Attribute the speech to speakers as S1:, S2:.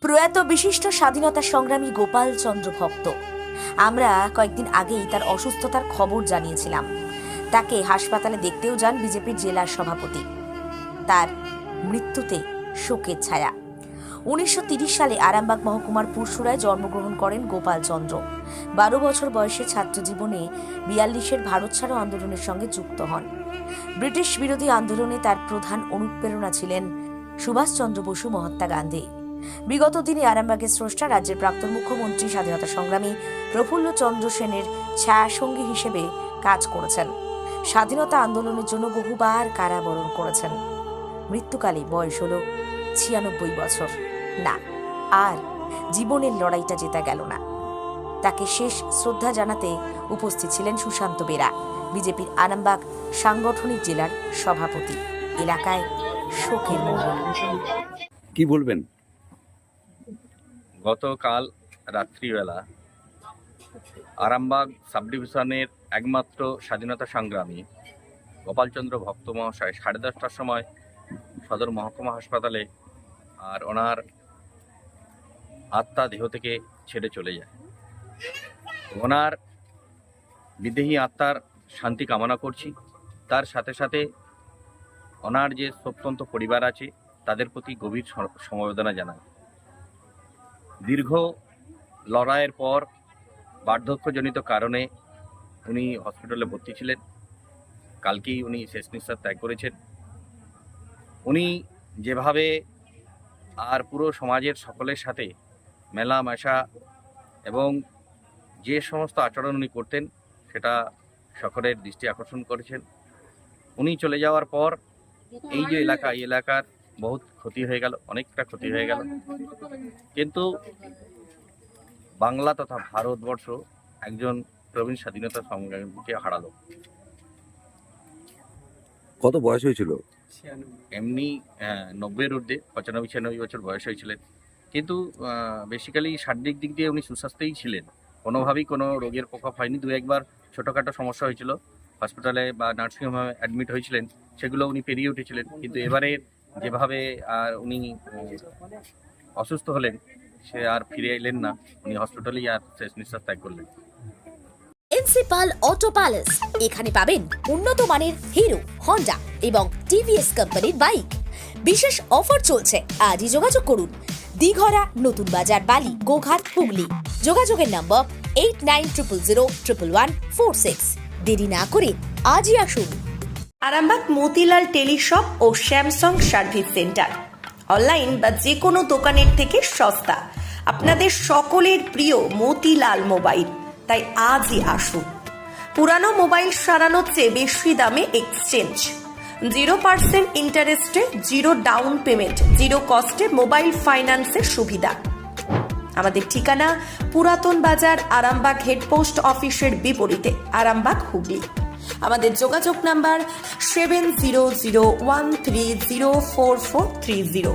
S1: প্রয়াত বিশিষ্ট স্বাধীনতা সংগ্রামী গোপাল চন্দ্র ভক্ত। আমরা কয়েকদিন আগেই তার অসুস্থতার খবর জানিয়েছিলাম। তাকে হাসপাতালে দেখতেও যান বিজেপির জেলা সভাপতি। তার মৃত্যুতে শোকের ছায়া। 1930 সালে আরামবাগ মহকুমার পুরসুরায় জন্মগ্রহণ করেন গোপাল চন্দ্র। 12 বছর বয়সে ছাত্র জীবনে 42-এর ভারত ছাড়ো আন্দোলনের সঙ্গে যুক্ত হন। ব্রিটিশ বিরোধী আন্দোলনে তার প্রধান অনুপ্রেরণা ছিলেন সুভাষচন্দ্র বসু, মহাত্মা গান্ধী। বিগত দিনে আরামবাগের স্রষ্টা রাজ্যের প্রাক্তন মুখ্যমন্ত্রী স্বাধীনতা সংগ্রামী প্রফুল্ল চন্দ্র সেনের ছায়াসঙ্গী হিসেবে কাজ করেছেন। স্বাধীনতা আন্দোলনের জন্য বহুবার কারাবরণ করেছেন। মৃত্যুকালে বয়স হল 96 বছর। না, আর জীবনের লড়াইটা জেতা গেল না। তাকে শেষ শ্রদ্ধা জানাতে উপস্থিত ছিলেন সুশান্ত বেরা, বিজেপির আরামবাগ সাংগঠনিক জেলার সভাপতি। এলাকায় শোকের মহল।
S2: কি বলবেন?
S3: গতকাল রাত্রিবেলা আরামবাগ সাব ডিভিশনের একমাত্র স্বাধীনতা সংগ্রামী গোপালচন্দ্র ভক্ত মহাশয় 10:30টার সময় সদর মহকুমা হাসপাতালে আর ওনার আত্মা দেহ থেকে ছেড়ে চলে যায়। ওনার বিদেহী আত্মার শান্তি কামনা করছি। তার সাথে সাথে ওনার যে শোকসন্তপ্ত পরিবার আছে তাদের প্রতি গভীর সমবেদনা জানাই। দীর্ঘ লড়াইয়ের পর বার্ধক্যজনিত কারণে উনি হসপিটালে ভর্তি ছিলেন। কালকেই উনি শেষ নিঃশ্বাস ত্যাগ করেছেন। উনি যেভাবে আর পুরো সমাজের সকলের সাথে মেলামেশা এবং যে সমস্ত আচরণ উনি করতেন সেটা সকলের দৃষ্টি আকর্ষণ করেছেন। উনি চলে যাওয়ার পর এই যে এলাকা, এই এলাকার বহুত ক্ষতি হয়ে গেল, অনেকটা ক্ষতি হয়ে গেল। কিন্তু বাংলা তথা ভারতবর্ষ একজন প্রবীণ স্বাধীনতা সংগ্রামীকে হারালো।
S2: কত বয়স হয়েছিল?
S3: এমনি 90-এর ঊর্ধ্বে, 95-96 বছর বয়স হয়েছিলেন। কিন্তু বেসিক্যালি শারীরিক দিক দিয়ে উনি সুস্বাস্থ্যই ছিলেন। কোনোভাবেই কোনো রোগের প্রকোপ হয়নি। দু একবার ছোটোখাটো সমস্যা হয়েছিল, হসপিটালে বা নার্সিংহোমে অ্যাডমিট হয়েছিলেন, সেগুলো উনি পেরিয়ে উঠেছিলেন। কিন্তু এবারে যেভাবে উনি অসুস্থ হলেন, সে আর ফিরে এলেন না। উনি হসপিটালেই আর শেষ নিঃশ্বাস ত্যাগ করলেন।
S1: প্রিন্সিপাল অটো প্যালেস, এখানে পাবেন উন্নত মানের হিরো, হন্ডা এবং টিভিএস কোম্পানির বাইক। বিশেষ অফার চলছে, আজই যোগাযোগ করুন। দিঘরা, নতুন বাজার, বালি, গোঘাট, হুগলি। যোগাযোগের নম্বর 8900011146। দেরি না করে আজই আসুন।
S4: আরামবাগ মতিলাল টেলিশপ ও স্যামসাং সার্ভিস সেন্টার, অনলাইন বা যে কোনো দোকানের থেকে সস্তা। আপনাদের সকলের প্রিয় মতিলাল মোবাইল, তাই আজই আসুন। পুরানো মোবাইল সারানোর চেয়ে বেশি দামে এক্সচেঞ্জ, 0% ইন্টারেস্টে, 0 ডাউন পেমেন্ট, 0 কস্টে মোবাইল ফাইন্যান্সের সুবিধা। আমাদের ঠিকানা পুরাতন বাজার, আরামবাগ হেডপোস্ট অফিসের বিপরীতে, আরামবাগ, হুগলি। আমাদের যোগাযোগ নাম্বার 7001304430।